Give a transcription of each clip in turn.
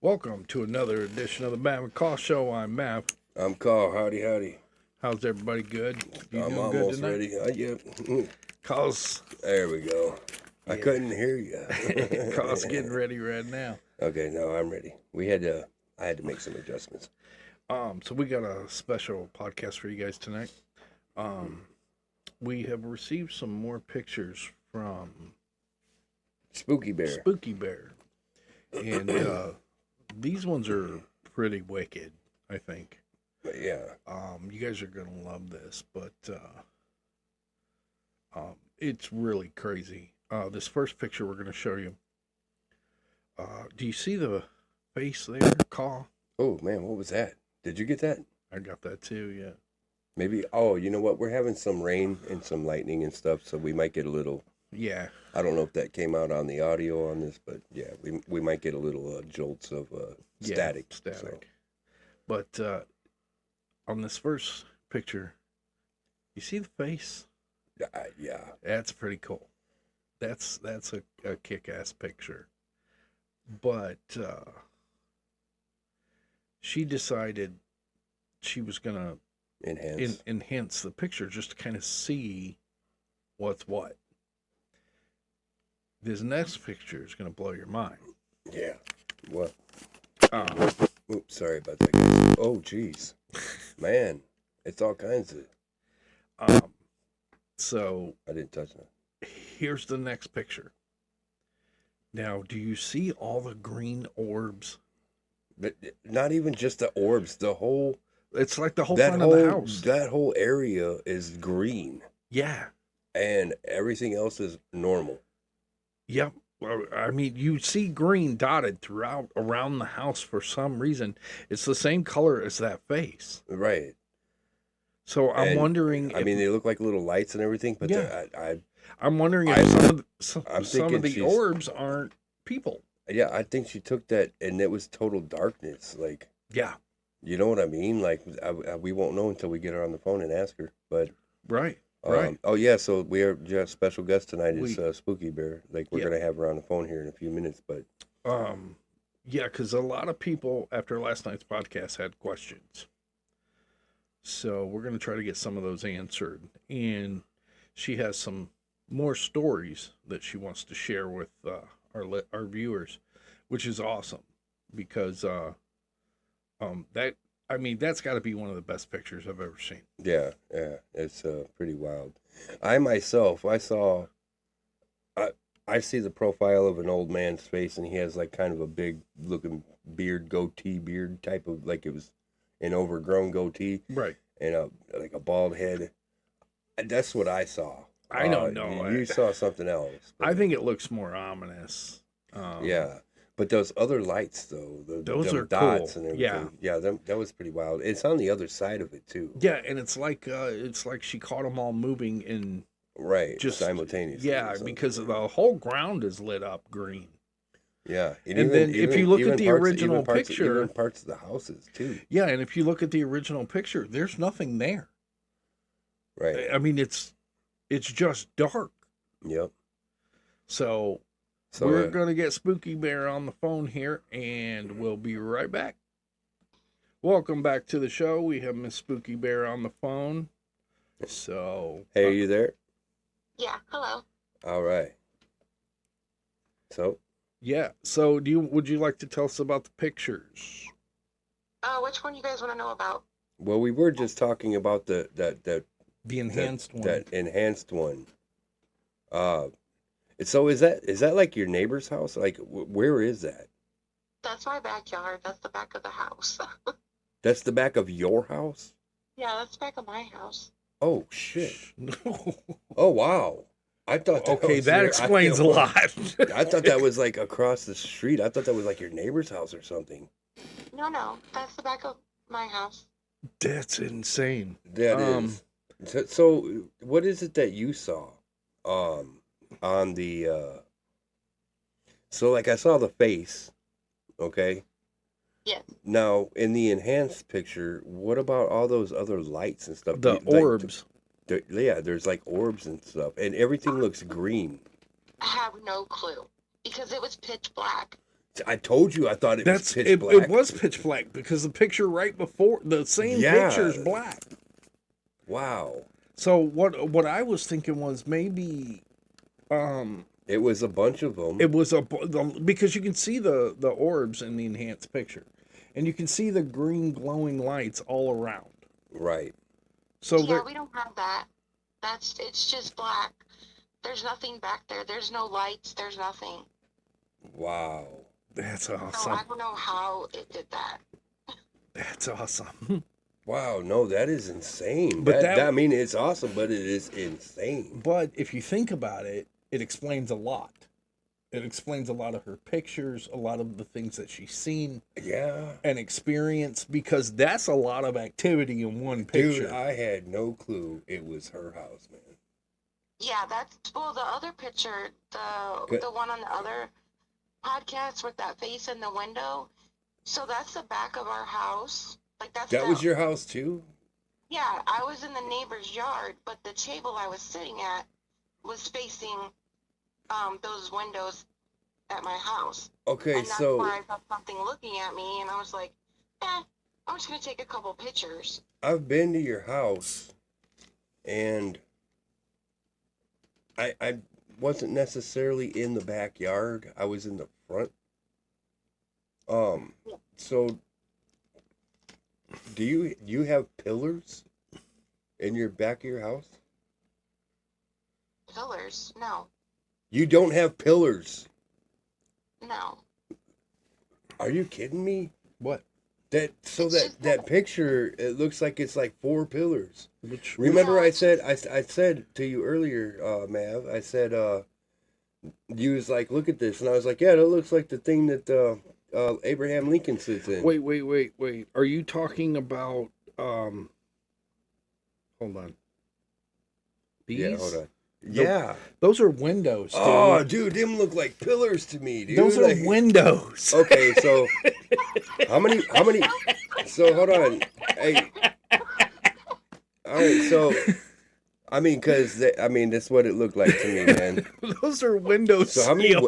Welcome to another edition of the Matt McCall Show. I'm Matt. I'm Carl. Howdy, howdy. How's everybody good? You I'm doing almost good ready. Yep. Carl's, There we go. I couldn't hear you. Carl's getting ready right now. Okay, no, I'm ready. I had to make some adjustments. So we got a special podcast for you guys tonight. We have received some more pictures from SpookyBear. SpookyBear. And these ones are pretty wicked, I think. Yeah. You guys are going to love this, but it's really crazy. This first picture we're going to show you. Do you see the face there, Carl? Oh, man, what was that? Did you get that? I got that too, yeah. Maybe, you know what? We're having some rain and some lightning and stuff, so we might get a little... Yeah. I don't know if that came out on the audio on this, but yeah, we might get a little jolts of static. Yeah, static. So. But on this first picture, you see the face? Yeah. That's pretty cool. That's a kick-ass picture. But she decided she was going to enhance the picture just to kind of see what's what. This next picture is going to blow your mind. Yeah. What? Oops, sorry about that. Oh, jeez. Man, it's all kinds of... So... I didn't touch that. Here's the next picture. Now, do you see all the green orbs? But not even just the orbs. The whole... It's like the whole front of the house. That whole area is green. Yeah. And everything else is normal. Yep. I mean, you see green dotted throughout around the house for some reason. It's the same color as that face. Right. So I'm wondering. I mean, they look like little lights and everything, but yeah. I'm wondering if some of the orbs aren't people. Yeah, I think she took that and it was total darkness. Like, yeah. You know what I mean? Like, we won't know until we get her on the phone and ask her. But right. Right. Oh, yeah, so we are just special guest tonight is SpookyBear. Like, we're going to have her on the phone here in a few minutes, but... Yeah, because a lot of people, after last night's podcast, had questions. So we're going to try to get some of those answered. And she has some more stories that she wants to share with our viewers, which is awesome. Because that's got to be one of the best pictures I've ever seen. Yeah, it's pretty wild. I see the profile of an old man's face, and he has like kind of a big looking goatee beard type of, like it was an overgrown goatee, right? And like a bald head. That's what I saw. I don't know. You saw something else. I think it looks more ominous. Yeah. But those other lights, though, those are dots cool. And everything, that was pretty wild. It's on the other side of it too. Yeah, and it's like she caught them all moving in just simultaneously. Yeah, because the whole ground is lit up green. Yeah, and then if you look at the original picture, even parts of the houses too. Yeah, and if you look at the original picture, there's nothing there. Right. I mean, it's just dark. Yep. So we're going to get SpookyBear on the phone here, and we'll be right back. Welcome back to the show. We have Miss SpookyBear on the phone. So... Hey, are you there? Yeah, hello. All right. So? Yeah, so would you like to tell us about the pictures? Which one you guys want to know about? Well, we were just talking about the enhanced one. That enhanced one. So is that like your neighbor's house? Like, where is that? That's my backyard. That's the back of the house. That's the back of your house? Yeah, that's the back of my house. Oh, shit. No. Oh, wow. I thought that explains a lot. I thought that was like across the street. I thought that was like your neighbor's house or something. No, that's the back of my house. That's insane. That is. So what is it that you saw on the so like I saw the face, okay? Yes. Now in the enhanced picture, what about all those other lights and stuff? The orbs. There's like orbs and stuff, and everything looks green. I have no clue because it was pitch black. I told you I thought it was pitch black. It was pitch black because the picture right before the same picture is black. Wow. So what I was thinking was maybe it was a bunch of them. It was because you can see the orbs in the enhanced picture, and you can see the green glowing lights all around. Right. So yeah, we don't have that. It's just black. There's nothing back there. There's no lights. There's nothing. Wow. That's awesome. So I don't know how it did that. That's awesome. Wow, no, that is insane. But I mean, it's awesome, but it is insane. But if you think about it, it explains a lot. It explains a lot of her pictures, a lot of the things that she's seen. Yeah. And experienced, because that's a lot of activity in one picture. Dude, I had no clue it was her house, man. Yeah, the other picture, the one on the other podcast with that face in the window. So that's the back of our house. Like that was your house too? Yeah, I was in the neighbor's yard, but the table I was sitting at was facing those windows at my house. Okay, and that's so where I felt something looking at me, and I was like, I'm just gonna take a couple pictures. I've been to your house, and I wasn't necessarily in the backyard. I was in the front. So do you have pillars in your back of your house? Pillars? No. You don't have pillars? No. Are you kidding me? What? That picture, it looks like it's like 4 pillars. Remember, I said to you earlier, Mav, I said, you was like, look at this, and I was like, yeah, that looks like the thing that Abraham Lincoln sits in. Wait. Are you talking about hold on. These? Yeah, hold on. Yeah. Those are windows, dude. Oh, dude, them look like pillars to me, dude. Those are windows. Okay, so how many so hold on. Hey. All right, so I mean, that's what it looked like to me, man. Those are windows. So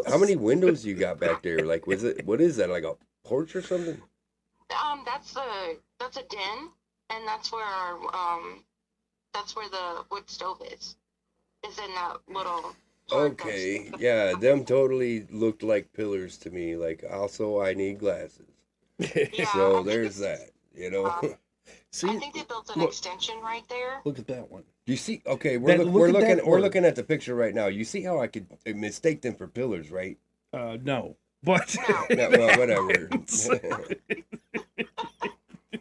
how many windows you got back there? Like, what is that? Like a porch or something? That's a den, and that's where the wood stove is. Is in that little. Okay, yeah, them totally looked like pillars to me. Like, also, I need glasses. Yeah, so there's that, you know. See, I think they built an extension right there. Look at that one. You see? Okay, we're looking at the picture right now. You see how I could mistake them for pillars, right? No, but no, well, whatever.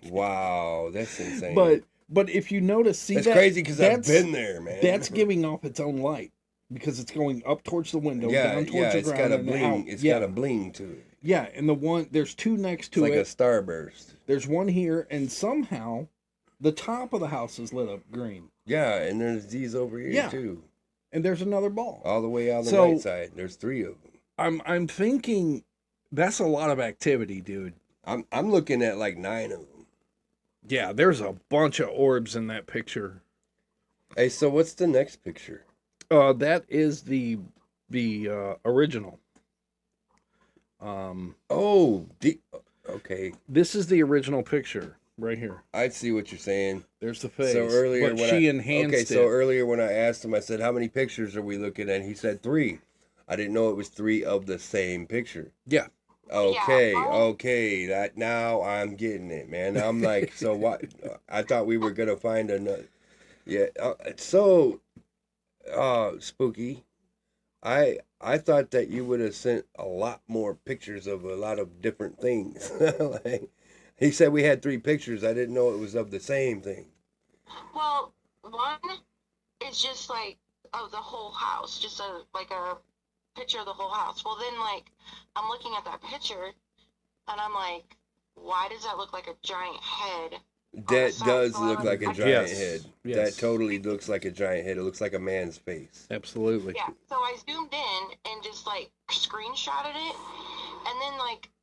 Wow, that's insane. But if you notice, that's crazy because I've been there, man. That's giving off its own light because it's going up towards the window, down towards the ground, got a and bling. out. It's got a bling to it. Yeah, and there's 2 next to it's it. Like a starburst. There's one here, and somehow the top of the house is lit up green. Yeah, and there's these over here too. And there's another ball all the way on the right side. There's 3 of them. I'm thinking that's a lot of activity, dude. I'm looking at like 9 of them. Yeah, there's a bunch of orbs in that picture. Hey, so what's the next picture? That is the original. Okay. This is the original picture right here. I see what you're saying. There's the face. So earlier but she enhanced it. So earlier when I asked him, I said, "How many pictures are we looking at?" He said 3. I didn't know it was 3 of the same picture. Yeah. Okay. That now I'm getting it, man. I'm like, so what? I thought we were gonna find another. Yeah. Spooky. I thought that you would have sent a lot more pictures of a lot of different things. Like, he said we had 3 pictures. I didn't know it was of the same thing. Well, one is just like of the whole house, just a picture of the whole house. Well, then I'm looking at that picture, and I'm like, why does that look like a giant head? That does look like a giant head. Yes. That totally looks like a giant head. It looks like a man's face. Absolutely. Yeah. So I zoomed in and just screenshotted it, and then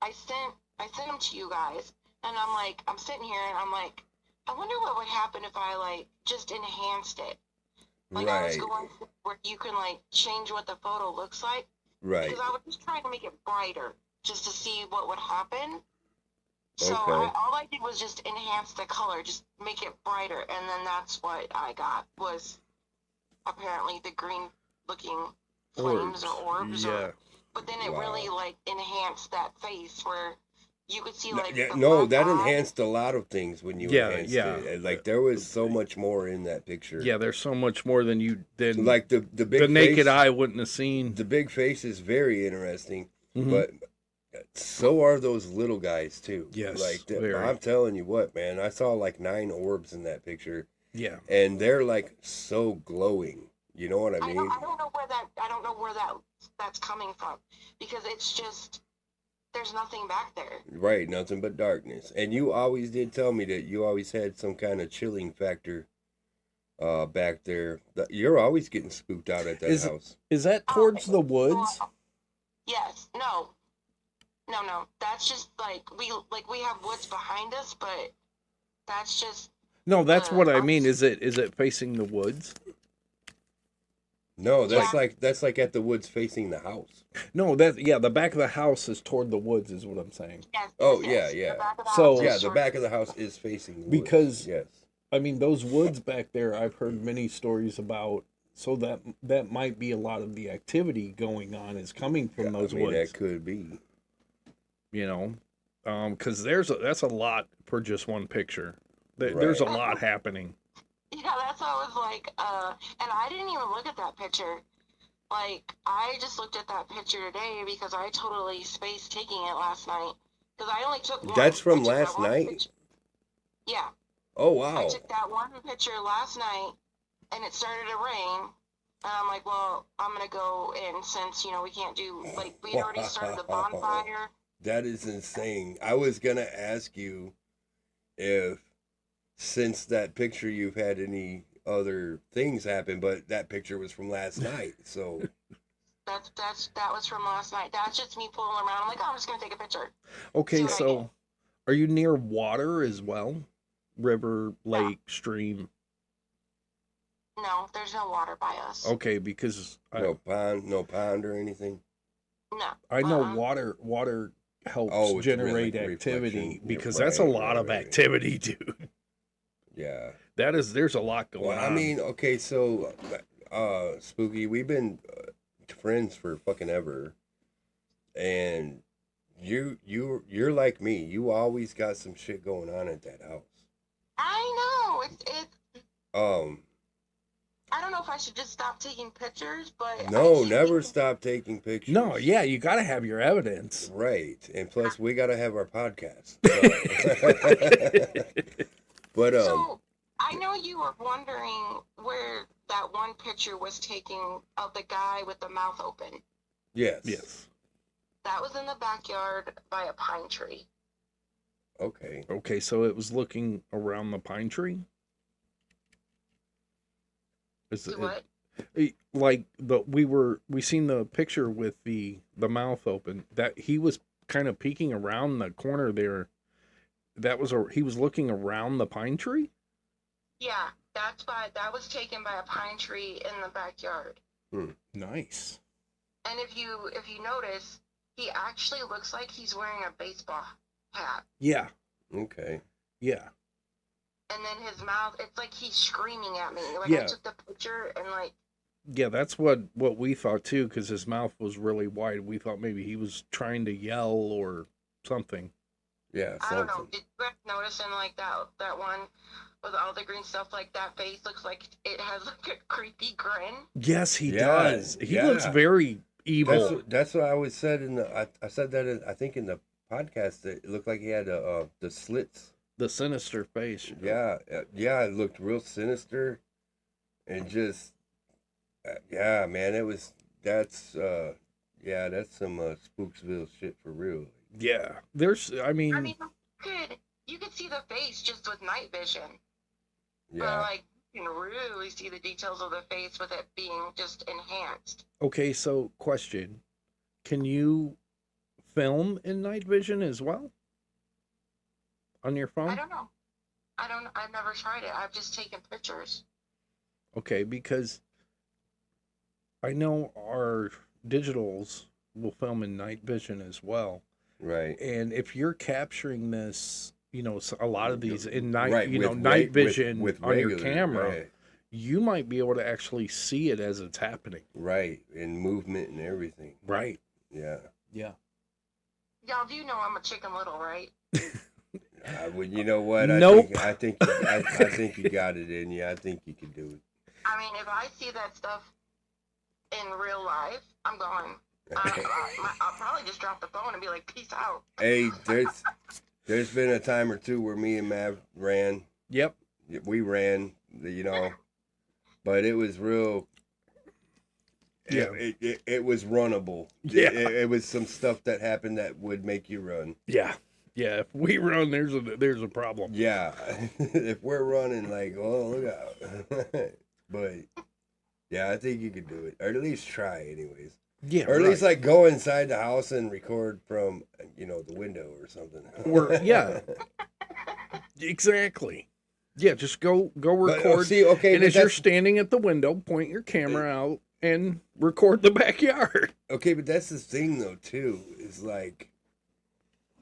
I sent them to you guys, and I'm sitting here and I'm like, I wonder what would happen if I just enhanced it. I was going where you can change what the photo looks like. Right. Because I was just trying to make it brighter. just to see what would happen. So Okay. all I did was just enhance the color, just make it brighter, and then that's what I got was apparently the green looking flames or orbs. Yeah. But then it really like enhanced that face where you could see like the no, black that eye. enhanced a lot of things when you enhanced it. Like there was so much more in that picture. Yeah, there's so much more than like the big the face, naked eye wouldn't have seen. The big face is very interesting, Mhm. but so are those little guys too. Yes, like very. I'm telling you what, man, I saw like 9 orbs in that picture. Yeah, and they're like so glowing. You know what I mean? I don't know where that's coming from, because it's just there's nothing back there. Right, nothing but darkness. And you always did tell me that you always had some kind of chilling factor back there. You're always getting spooked out at that house. Is that towards the woods? Yes. No. That's just like we have woods behind us, but that's just. No, that's what I mean. Is it facing the woods? No, that's like at the woods facing the house. No, the back of the house is toward the woods, is what I'm saying. Yes, yeah. The back of the house is facing the woods. Because yes, I mean those woods back there. I've heard many stories about. So that might be a lot of the activity going on is coming from those woods. That could be. You know, because that's a lot for just one picture. There's a lot happening. Yeah, that's what I was like, and I didn't even look at that picture. Like, I just looked at that picture today because I totally spaced taking it last night. Because I only took one. That's from last night? Picture. Yeah. Oh, wow. I took that one picture last night, and it started to rain. And I'm like, well, I'm going to go in since, we can't do, like, we had already started the bonfire. That is insane. I was going to ask you if, since that picture, you've had any other things happen, but that picture was from last night, so. That was from last night. That's just me pulling around. I'm like, oh, I'm just going to take a picture. Okay, so are you near water as well? River, lake, stream? No, there's no water by us. Okay, because no pond or anything. No. I know water helps generate activity because that's a lot of activity, dude. Yeah. There's a lot going on. I mean, okay, so Spooky, we've been friends for fucking ever, and you're like me. You always got some shit going on at that house. I know. I don't know if I should just stop taking pictures, but no, never stop taking pictures. No, yeah, you got to have your evidence, right? And plus, we got to have our podcast. But so I know you were wondering where that one picture was taken of the guy with the mouth open. Yes. That was in the backyard by a pine tree. Okay, so it was looking around the pine tree? What? Like we seen the picture with the mouth open, that he was kind of peeking around the corner there. He was looking around the pine tree? Yeah, that was taken by a pine tree in the backyard. Nice. And if you notice, he actually looks like he's wearing a baseball hat. Yeah. Okay. Yeah. And then his mouth, it's like he's screaming at me. Like, yeah. I took the picture and like... Yeah, that's what we thought too, because his mouth was really wide. We thought maybe he was trying to yell or something. Yeah, I don't know. Did you notice in like that one with all the green stuff, like that face looks like it has like a creepy grin? Yes, he does. He looks very evil. That's what I always said I said that I think in the podcast, that it looked like he had the slits. The sinister face. Yeah, it looked real sinister, and just yeah, man, that's some Spooksville shit for real. Yeah, you could see the face just with night vision. Yeah, but like you can really see the details of the face with it being just enhanced. Okay, so question: can you film in night vision as well? On your phone? I don't know. I've never tried it. I've just taken pictures. Okay, because I know our digitals will film in night vision as well. Right. And if you're capturing this, a lot of these in night, Right. night vision with on your regular, camera, right. you might be able to actually see it as it's happening. Right. And movement and everything. Right. Yeah. Yeah. Y'all do know I'm a Chicken Little, right? Well, you know what? Nope. I think you got it in you. I think you can do it. I mean, if I see that stuff in real life, I'm going. I'll probably just drop the phone and be like, "Peace out." Hey, there's been a time or two where me and Mav ran. Yep. We ran, but it was real. Yeah. It was runnable. Yeah. It was some stuff that happened that would make you run. Yeah. Yeah. If we run, there's a problem. Yeah. If we're running, like, oh, look out. But yeah, I think you could do it, or at least try, anyways. Yeah. Or at least like go inside the house and record from, the window or something. Yeah. Exactly. Yeah, just go record. But, see, okay, and as you're standing at the window, point your camera out and record the backyard. Okay, but that's the thing though too. Is like,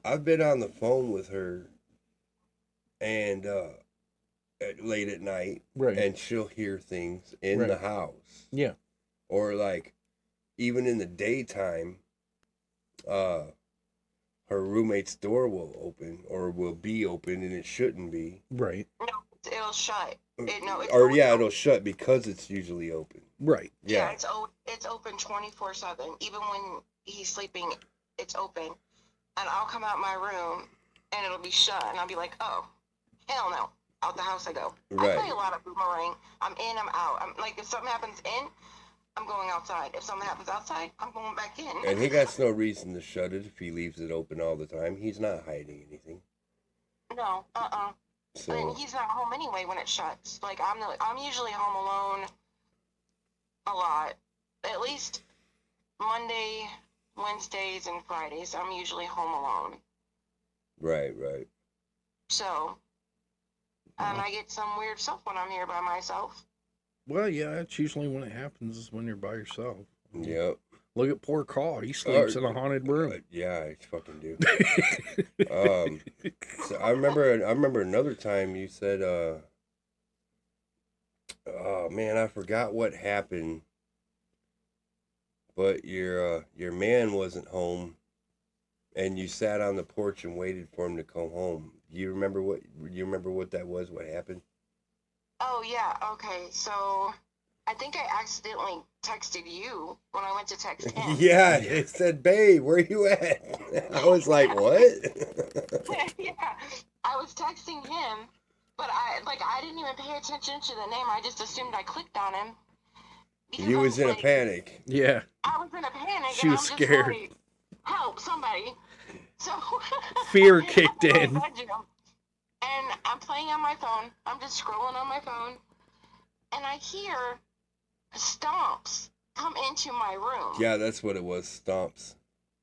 I've been on the phone with her, and late at night, Right. and she'll hear things in Right. the house. Yeah. Or like, even in the daytime, her roommate's door will open or will be open, and it shouldn't be. Right. No, it'll shut. It'll shut because it's usually open. Right. Yeah. It's open 24/7. Even when he's sleeping, it's open. And I'll come out my room, and it'll be shut, and I'll be like, "Oh, hell no." Out the house I go. Right. I play a lot of boomerang. I'm in, I'm out. I'm like, if something happens in, I'm going outside. If something happens outside, I'm going back in. And he got no reason to shut it if he leaves it open all the time. He's not hiding anything. No, So and he's not home anyway when it shuts. Like I'm usually home alone a lot. At least Monday, Wednesdays, and Fridays. I'm usually home alone. right. So, and I get some weird stuff when I'm here by myself. Well, yeah, it's usually when it happens is when you're by yourself. Yep. Look at poor Caw. He sleeps in a haunted room. Yeah, I fucking do. So I remember another time you said, oh man, I forgot what happened, but your man wasn't home, and you sat on the porch and waited for him to come home. You remember what that was? What happened? Oh yeah, okay. So I think I accidentally texted you when I went to text him. Yeah, it said, "Babe, where you at?" I was like, "What?" Yeah, I was texting him, but I didn't even pay attention to the name. I just assumed I clicked on him. You was in a panic. Yeah. I was in a panic. She and was I'm scared. Just like, help somebody. So Fear kicked in. And I'm playing on my phone. I'm just scrolling on my phone, and I hear stomps come into my room. Yeah, that's what it was. Stomps.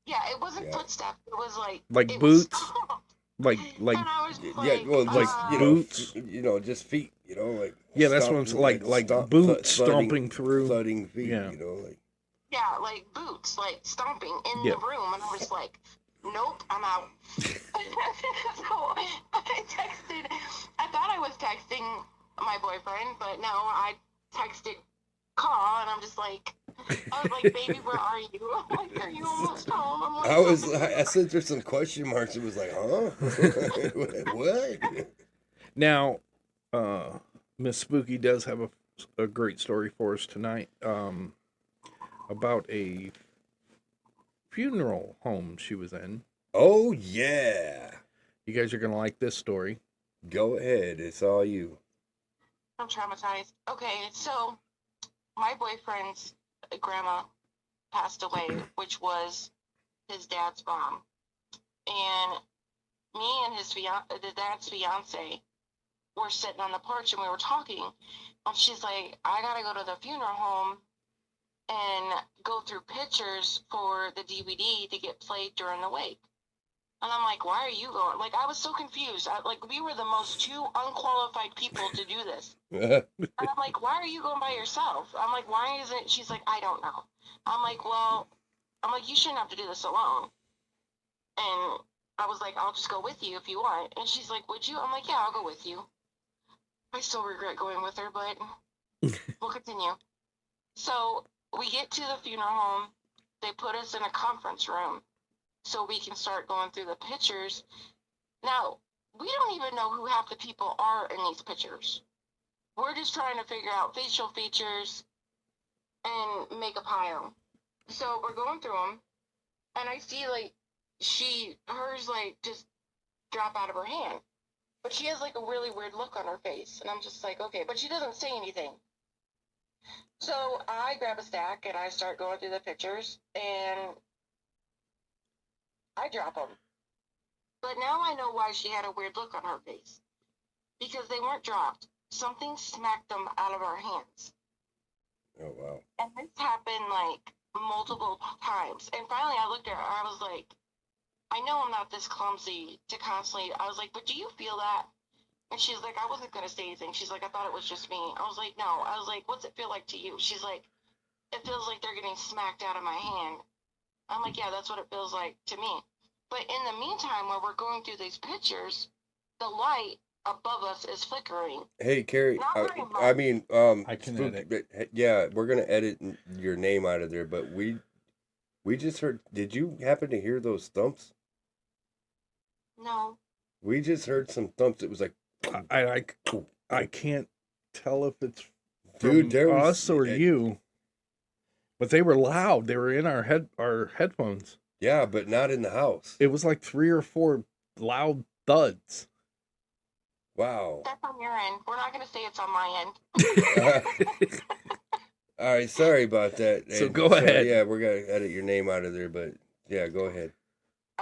Yeah, it wasn't footsteps. It was like boots. Stomps. Like And I was just Yeah, well, like boots. Just feet. Like Yeah, that's what I'm saying. Like boots stomping through. thudding feet. Yeah. Like. Yeah, like boots, like stomping in the room, and I was like, nope, I'm out. So I thought I was texting my boyfriend, but no, I texted Caw, and I'm just like, I was like, baby, where are you? I'm like, are you almost home? I'm like, I sent her some question marks. It was like, huh? What? Now, Miss Spooky does have a great story for us tonight. About a funeral home she was in. Oh, yeah. You guys are going to like this story. Go ahead. It's all you. I'm traumatized. Okay, so my boyfriend's grandma passed away, which was his dad's mom. And me and the dad's fiance were sitting on the porch and we were talking. And she's like, I got to go to the funeral home and go through pictures for the DVD to get played during the wake. And I'm like, why are you going? Like, I was so confused. We were the most two unqualified people to do this. And I'm like, why are you going by yourself? I'm like, why isn't, she's like, I don't know. I'm like, you shouldn't have to do this alone. And I was like, I'll just go with you if you want. And she's like, would you? I'm like, yeah, I'll go with you. I still regret going with her, but we'll continue. So we get to the funeral home. They put us in a conference room so we can start going through the pictures. Now, we don't even know who half the people are in these pictures. We're just trying to figure out facial features and make a pile. So we're going through them, and I see, like, hers, like, just drop out of her hand. But she has, like, a really weird look on her face, and I'm just like, okay, but she doesn't say anything. So I grab a stack, and I start going through the pictures, and I drop them. But now I know why she had a weird look on her face. Because they weren't dropped. Something smacked them out of our hands. Oh, wow. And this happened, like, multiple times. And finally I looked at her, I was like, I know I'm not this clumsy to constantly, I was like, but do you feel that? And she's like, I wasn't going to say anything. She's like, I thought it was just me. I was like, no. I was like, what's it feel like to you? She's like, it feels like they're getting smacked out of my hand. I'm like, yeah, that's what it feels like to me. But in the meantime, while we're going through these pictures, the light above us is flickering. Hey, Carrie, Not very much. I mean, I can edit. Yeah, we're gonna edit your name out of there, but we just heard. Did you happen to hear those thumps? No. We just heard some thumps. It was like, I can't tell if it's dude, there was us or you, but they were loud. They were in our headphones. Yeah, but not in the house. It was like 3 or 4 loud thuds. Wow. That's on your end. We're not going to say it's on my end. All right, sorry about that. So go ahead. Yeah, we're gonna edit your name out of there, but yeah, go ahead.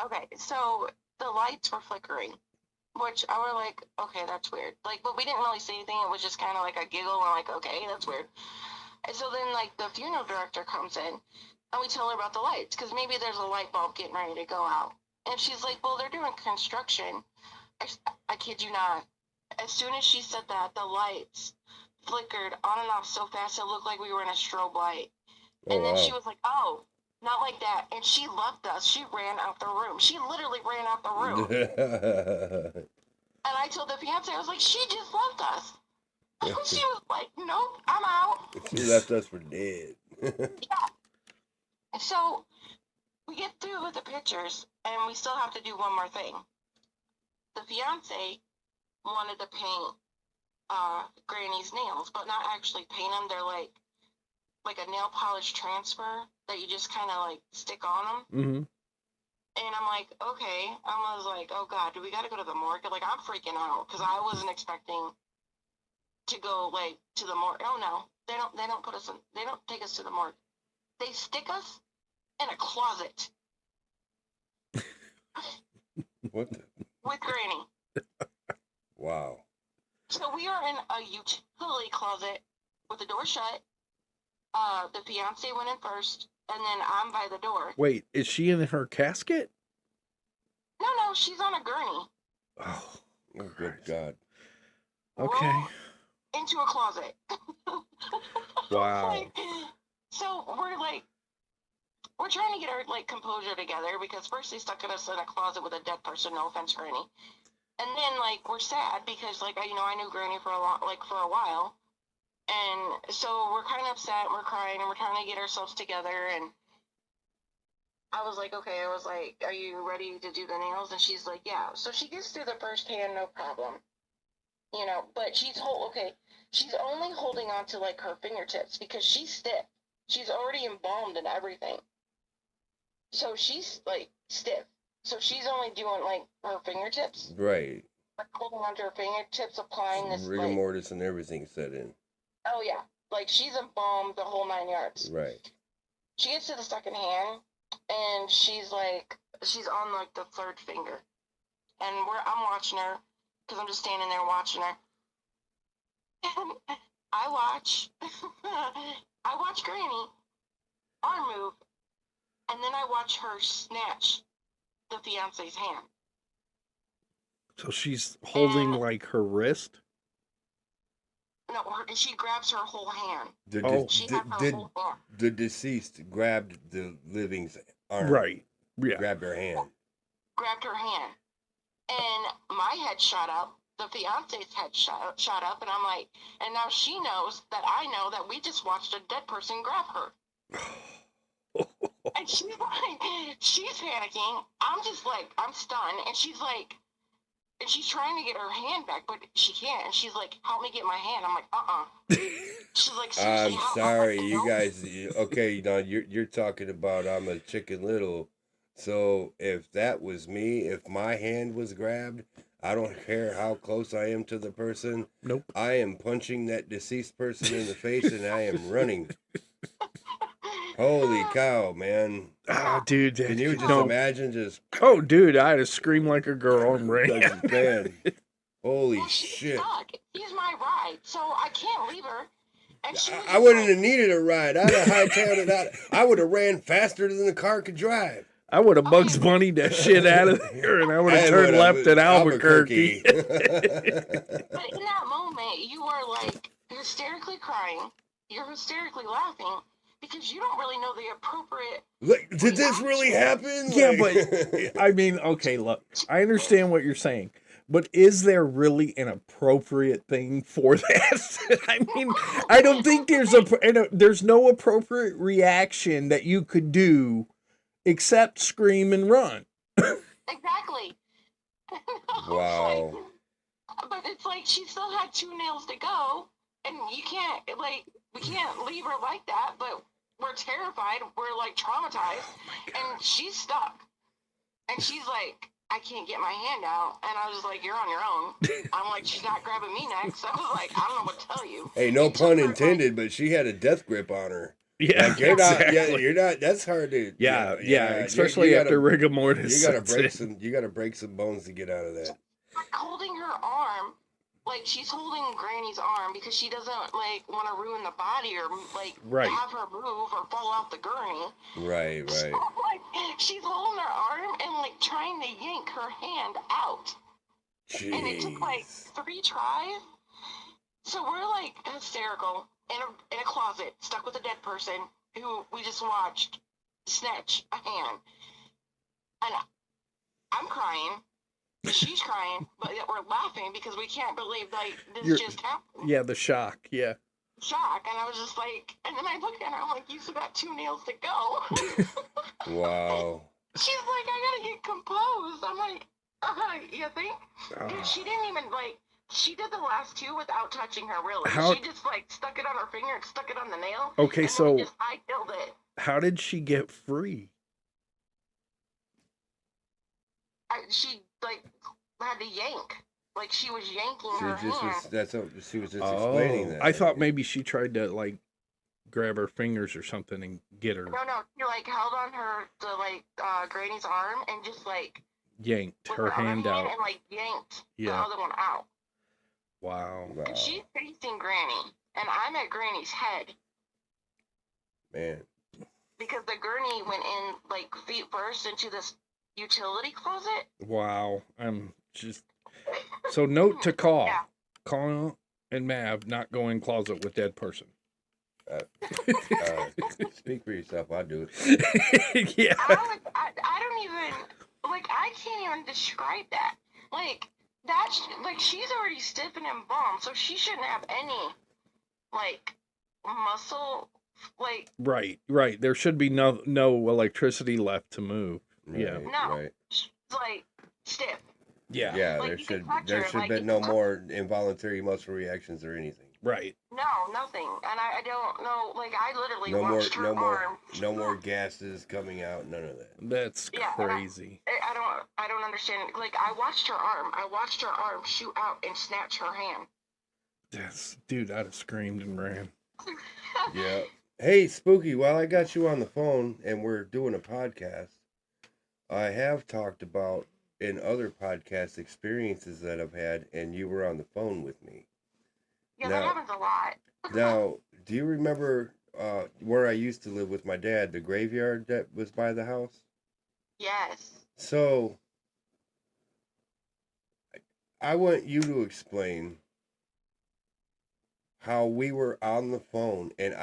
Okay, so the lights were flickering, which I was like, okay, that's weird. Like, but we didn't really say anything. It was just kind of like a giggle. And like, okay, that's weird. And so then, like, the funeral director comes in, and we tell her about the lights, because maybe there's a light bulb getting ready to go out. And she's like, well, they're doing construction. I kid you not. As soon as she said that, the lights flickered on and off so fast, it looked like we were in a strobe light. And then she was like, oh, not like that. And she left us. She ran out the room. She literally ran out the room. And I told the fiance, I was like, she just left us. She was like, nope, I'm out. She left us for dead. Yeah. So we get through with the pictures, and we still have to do one more thing. The fiance wanted to paint Granny's nails, but not actually paint them. They're like a nail polish transfer that you just kind of like stick on them. Mm-hmm. And I'm like, okay. I was like, oh God, do we got to go to the morgue? Like, I'm freaking out because I wasn't expecting to go like to the morgue. Oh no, they don't put us in. They don't take us to the morgue. They stick us in a closet. What? With Granny. Wow. So we are in a utility closet with the door shut. The fiance went in first, and then I'm by the door. Wait, is she in her casket? No, she's on a gurney. Oh, Good God. Okay. Roll into a closet. Wow. So we're trying to get our like composure together, because first they stuck us in a closet with a dead person. No offense, Granny. And then like we're sad because like I knew Granny for a while. And so we're kind of upset, and we're crying, and we're trying to get ourselves together. And I was like, okay, are you ready to do the nails? And she's like, yeah. So she gets through the first hand, no problem. But she's only holding on to like her fingertips because she's stiff. She's already embalmed and everything. So she's like stiff. So she's only doing like her fingertips. Right. Like holding onto her fingertips, applying this rigor mortis and everything set in. Oh yeah, like she's embalmed the whole 9 yards. Right. She gets to the second hand, and she's on like the third finger, and I'm watching her because I'm just standing there watching her, and I watch Granny arm move, and then I watch her snatch the fiance's hand. So she's holding like her wrist? No, she grabs her whole hand. The deceased grabbed the living's arm. Right. Yeah. Grabbed her hand. grabbed her hand, and my head shot up. The fiance's head shot up, and I'm like, and now she knows that I know that we just watched a dead person grab her. And she's like, she's panicking. I'm just like, I'm stunned. And she's like, and she's trying to get her hand back, but she can't. And she's like, help me get my hand. I'm like, She's like, seriously, I'm sorry, you guys. Okay, now you're talking about I'm a Chicken Little. So if that was me, if my hand was grabbed, I don't care how close I am to the person. Nope. I am punching that deceased person in the face and I am running. Holy cow, man. Ah, dude. Can you just imagine just... Oh, dude, I had to scream like a girl and ran. Man. Holy she's shit. stuck. She's my ride, so I can't leave her. And I wouldn't have needed a ride. I'd have hightailed it out. I would have ran faster than the car could drive. I would have Bugs Bunny'd that shit out of there, and I would have turned left at Albuquerque. But in that moment, you are like hysterically crying. You're hysterically laughing because you don't really know the appropriate. Like, did this really happen? Yeah, but I mean, okay, look, I understand what you're saying, but is there really an appropriate thing for that? I mean, I don't think there's no appropriate reaction that you could do except scream and run. Exactly. Wow. But it's like she still had 2 nails to go, and you can't, like, we can't leave her like that, but we're terrified, we're like traumatized, and she's stuck. And she's like, I can't get my hand out. And I was like, you're on your own. I'm like, she's not grabbing me next. I was like, I don't know what to tell you. Hey, no pun intended, but she had a death grip on her. Yeah, like, you're exactly. not. Yeah, you're not. That's hard to. Yeah. Especially after rigor mortis. You gotta break some bones to get out of that. Like holding her arm, like she's holding Granny's arm because she doesn't like want to ruin the body or like have her move or fall off the gurney. Right. So, like, she's holding her arm and like trying to yank her hand out. Jeez. And it took like 3 tries. So we're like hysterical. In a closet, stuck with a dead person who we just watched snatch a hand. And I'm crying, she's crying, but yet we're laughing because we can't believe like this just happened. Yeah, the shock, yeah. Shock, and I was just like, and then I looked at her, I'm like, you still got 2 nails to go. Wow. She's like, I gotta get composed. I'm like, you think? Dude, she didn't even like. She did the last 2 without touching her, really. She just, like, stuck it on her finger and stuck it on the nail. Okay, and so... just eye-killed it. How did she get free? She, like, had to yank. Like, she was yanking her hand. She was just explaining that. I thought maybe she tried to, like, grab her fingers or something and get her... No, she, like, held on Granny's arm and just, like... Yanked her hand out. And, like, yanked the other one out. Wow. She's facing Granny, and I'm at Granny's head. Man. Because the gurney went in, like, feet first into this utility closet. Wow. I'm just... So note to call. Yeah. Call and Mav not go in closet with dead person. Speak for yourself. I'll do it. Yeah. I don't even... Like, I can't even describe that. Like... she's already stiff and embalmed, so she shouldn't have any, like, muscle, like... Right. There should be no electricity left to move. Right, yeah. No, right. She's, like, stiff. Yeah. Yeah, like, there should be no more involuntary muscle reactions or anything. Right. No, nothing. And I don't know, like, I literally watched her arm. No more gases coming out, none of that. That's crazy. I don't understand. Like, I watched her arm shoot out and snatch her hand. Yes, dude, I'd have screamed and ran. Yeah. Hey, Spooky, while I got you on the phone and we're doing a podcast, I have talked about in other podcast experiences that I've had, and you were on the phone with me. Yeah, that happens a lot. Now, do you remember where I used to live with my dad, the graveyard that was by the house? Yes. So, I want you to explain how we were on the phone and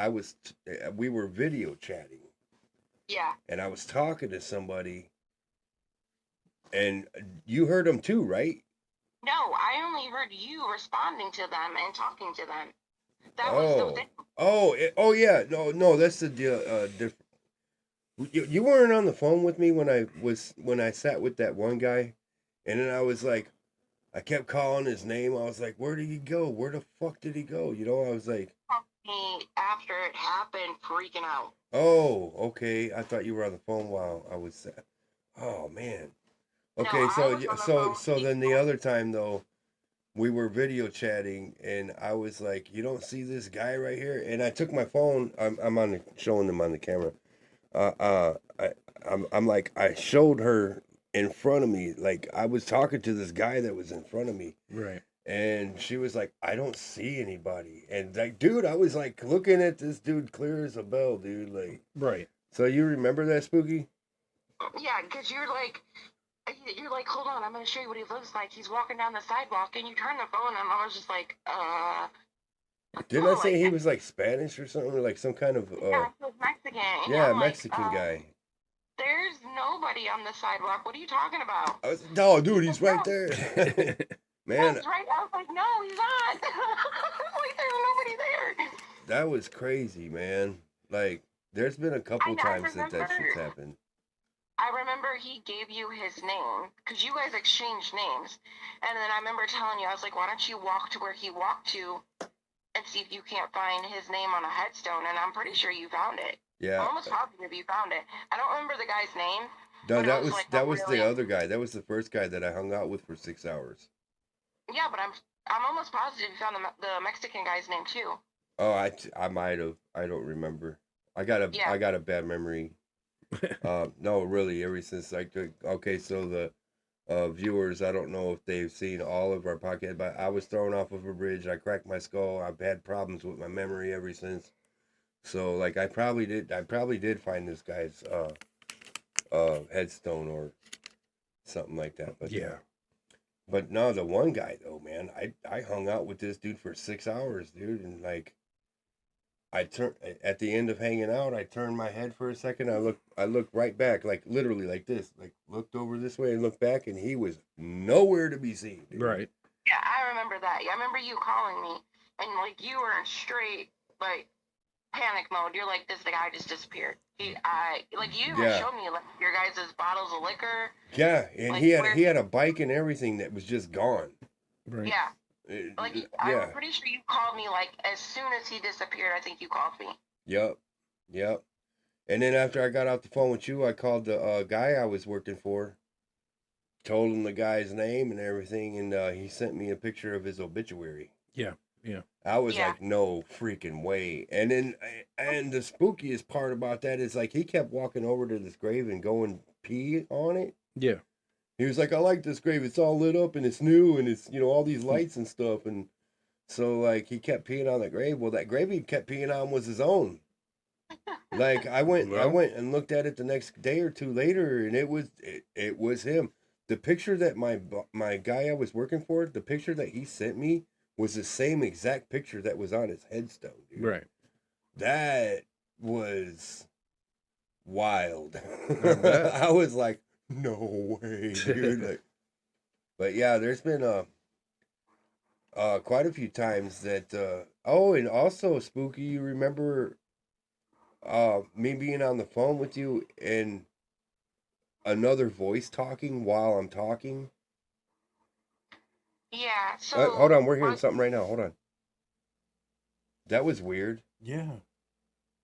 we were video chatting. Yeah. And I was talking to somebody And you heard them too, right? No, I only heard you responding to them and talking to them. That was the thing. Oh yeah. No, that's the deal. Different. You weren't on the phone with me when I sat with that one guy, and then I was like, I kept calling his name. I was like, where did he go? Where the fuck did he go? You know, I was like, Me after it happened, freaking out. oh, okay. I thought you were on the phone while I was. Oh man. No, Okay, I so was on the so phone. so then the other time though, we were video chatting, and I was like, "You don't see this guy right here?" And I took my phone. I'm on the, showing them on the camera. I'm like, I showed her in front of me, like I was talking to this guy that was in front of me, Right. and she was like, "I don't see anybody." And like, dude, I was like looking at this dude clear as a bell, dude. Like, Right. so you remember that, Spooky? Yeah, because you're like, hold on, I'm gonna show you what he looks like. He's walking down the sidewalk, and you turn the phone, and I was just like, Didn't I oh, say like, he was like Spanish or something, or like some kind of yeah, he was Mexican. And yeah, I'm like, Mexican guy? There's nobody on the sidewalk. What are you talking about? I was, no, dude, he's right there. Man, He's right. I was like, no, he's not. Like, there's nobody there. that was crazy, man. Like, there's been a couple I times that remember. shit's happened. I remember he gave you his name because you guys exchanged names, and then I remember telling you, I was like, why don't you walk to where he walked to and see if you can't find his name on a headstone? And I'm pretty sure you found it. Yeah. I'm almost positive you found it. I don't remember the guy's name. No, but that was like that was really... the other guy. That was the first guy that I hung out with for 6 hours. Yeah, but I'm almost positive you found the Mexican guy's name too. Oh, I might have. I don't remember. I got a bad memory. No, really. Ever since okay, so the viewers, I don't know if they've seen all of our podcasts, but I was thrown off of a bridge. I cracked my skull. I've had problems with my memory ever since. So like I probably did find this guy's headstone or something like that. But Yeah. But no, the one guy though, man, I hung out with this dude for 6 hours, dude, and like I turned at the end of hanging out, I turned my head for a second. I looked right back, like literally like this, like looked over this way and looked back, and he was nowhere to be seen. Dude. Right. Yeah, I remember that. Yeah, I remember you calling me, and like you were in straight like panic mode. You're like, this guy just disappeared. You even showed me like your guys' bottles of liquor. Yeah, and like, he had a bike and everything that was just gone. Right. Yeah. I'm pretty sure you called me like as soon as he disappeared. I think you called me. Yep. And then after I got off the phone with you, I called the guy I was working for, told him the guy's name and everything, and he sent me a picture of his obituary. Yeah. I was like, no freaking way. And then, and the spookiest part about that is like he kept walking over to this grave and going pee on it. Yeah. He was like, I like this grave. It's all lit up and it's new and it's, all these lights and stuff. And so like he kept peeing on that grave. Well, that grave he kept peeing on was his own. Like I went and looked at it the next day or two later, and it was him. The picture that my guy I was working for, the picture that he sent me was the same exact picture that was on his headstone. Dude. Right. That was wild. I was like, no way, dude. Like, but yeah, there's been quite a few times that and also Spooky, you remember me being on the phone with you and another voice talking while I'm talking? Yeah, so hold on, we're hearing something right now. Hold on. That was weird. Yeah.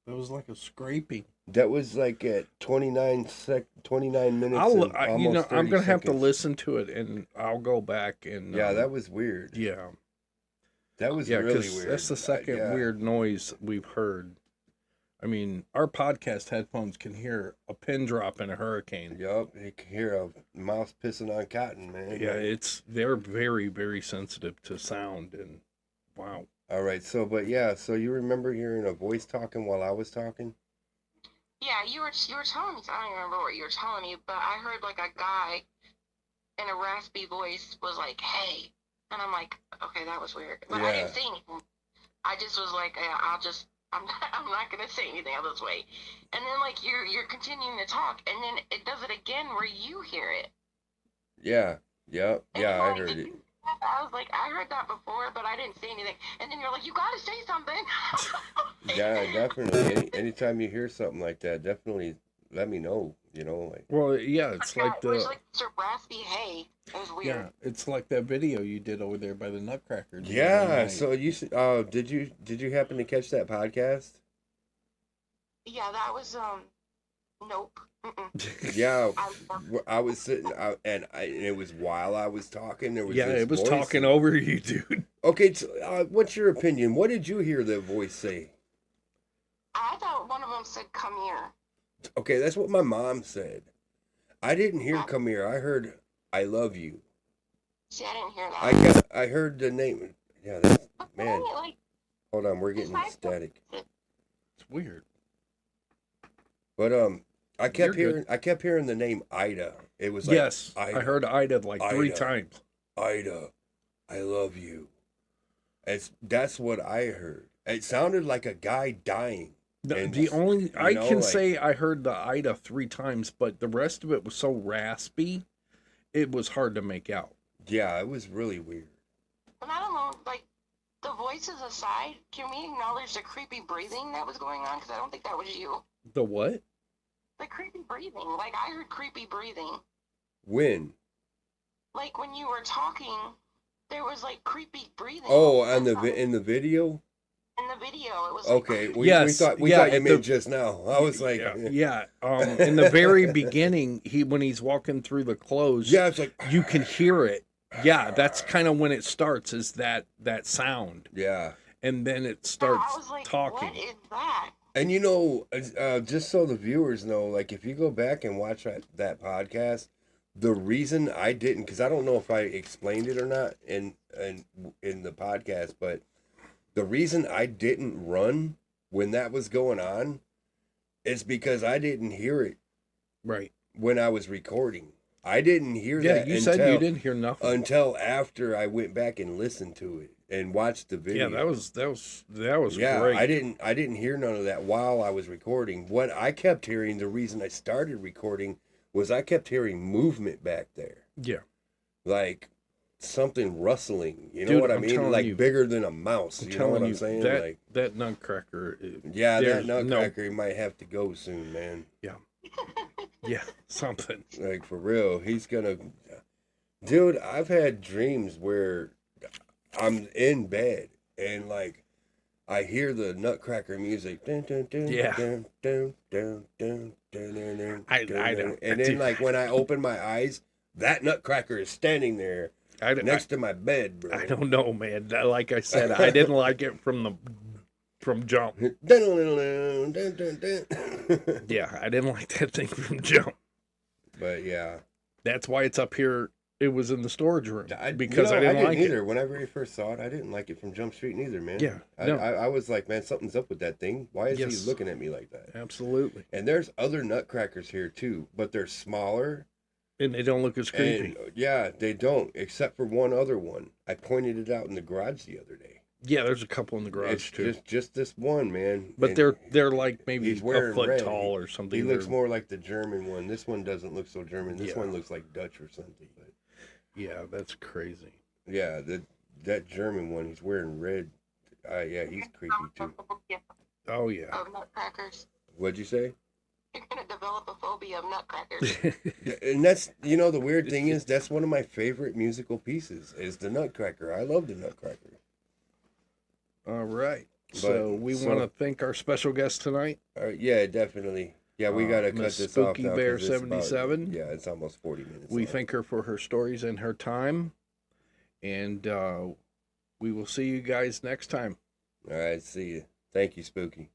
That was like a scraping. That was like at 29 minutes. I'm gonna have to listen to it, and I'll go back and. Yeah, that was weird. Yeah. That was really weird. That's the second weird noise we've heard. I mean, our podcast headphones can hear a pin drop in a hurricane. Yup, you can hear a mouse pissing on cotton, man. Yeah, they're very, very sensitive to sound, and wow. All right, so you remember hearing a voice talking while I was talking? Yeah, you were telling me. I don't remember what you were telling me, but I heard like a guy in a raspy voice was like, "Hey," and I'm like, "Okay, that was weird," but I didn't say anything. I just was like, I'm not gonna say anything this way. And then like you're continuing to talk, and then it does it again where you hear it. Yeah. Yep. And Yeah, I'm I like, heard did it. you? I was like, I heard that before, but I didn't say anything. And then you're like, you gotta say something. Yeah, definitely. Anytime you hear something like that, definitely let me know. You know, like Well, yeah, it's Yeah, like it was the like Sir Raspy Hay. It was weird. yeah, it's like that video you did over there by the Nutcracker the other yeah. night. So did you happen to catch that podcast? Yeah, that was nope. Mm-mm. Yeah, I I was sitting out, and it was while I was talking. There was Yeah, this it was voice. talking over you, dude. Okay, what's your opinion? What did you hear the voice say? I thought one of them said, "Come here." Okay, that's what my mom said. I didn't hear I, "come here." I heard "I love you." see, I didn't hear that. I heard the name. Yeah, that's But man. then, like, Hold on, we're getting besides static. It's weird. But I kept You're good. hearing the name Ida. It was like Yes, Ida, I heard Ida like 3 Ida. times. Ida, I love you. That's what I heard. It sounded like a guy dying. And, The only I know, can like- say I heard the Ida 3 times, but the rest of it was so raspy, it was hard to make out. Yeah, it was really weird. and I don't know, like, the voices aside, can we acknowledge the creepy breathing that was going on? Because I don't think that was you. The what? The creepy breathing. Like, I heard creepy breathing. When? Like, when you were talking, there was, like, creepy breathing. Oh, in the video. In the video, it was Okay, like, we Yes, thought yeah, you at meant the- just now. I was like, Yeah. In the very beginning, when he's walking through the clothes, yeah, it's like you can hear it. Yeah, that's kind of when it starts, is that sound, yeah. and then it I starts was like, talking. what is that? And you know, just so the viewers know, like if you go back and watch that podcast, the reason I didn't, because I don't know if I explained it or not in the podcast, but the reason I didn't run when that was going on is because I didn't hear it Right. when I was recording. I didn't hear Yeah, that you said you didn't hear nothing. until after I went back and listened to it and watched the video. Yeah, that was Yeah, great. I didn't hear none of that while I was recording. What I kept hearing, the reason I started recording, was I kept hearing movement back there, Yeah. like something rustling. You know Dude, what I I'm mean? telling Like you. bigger than a mouse. I'm You know telling what you, I'm saying? that Like, that Nutcracker. yeah, that there's Nutcracker he might have to go soon, man. Yeah, something. Like for real, he's gonna. Dude, I've had dreams where I'm in bed and like I hear the Nutcracker music. Dun, dun, dun, Yeah. Dun, dun, dun, dun, dun, dun, dun, I dun, don't- and then like when I open my eyes, that Nutcracker is standing there next to my bed, bro. I don't know, man. Like I said, I didn't like it from jump. Dun, dun, dun, dun, dun. Yeah, I didn't like that thing from jump. But yeah, That's why it's up here. It was in the storage room because you know, I didn't like either. it. When I very first saw it, I didn't like it from Jump Street neither, man. Yeah, I, no. I was like, man, something's up with that thing. Why is Yes. he looking at me like that? Absolutely, And there's other Nutcrackers here too, but they're smaller. and they don't look as creepy. And, yeah, they don't, except for one other one. I pointed it out in the garage the other day. Yeah, there's a couple in the garage It's too, just this one, man. but And they're like maybe he's a wearing foot red. tall or something. he looks They're- more like the German one. This one doesn't look so German. This Yeah. one looks like Dutch or something. But Yeah, that's crazy. yeah, that German one, he's wearing red. Yeah, he's creepy too. Oh yeah. Of nutcrackers. What'd you say? You're gonna develop a phobia of nutcrackers. And that's, you know, the weird thing is that's one of my favorite musical pieces is the Nutcracker. I love the Nutcracker. All right. So we want to thank our special guest tonight. Yeah, definitely. Yeah, we gotta cut Miss this Spooky off now, Bear 'cause it's 77. Yeah, it's almost 40 minutes. We long. thank her for her stories and her time, and we will see you guys next time. All right, see you. Thank you, Spooky.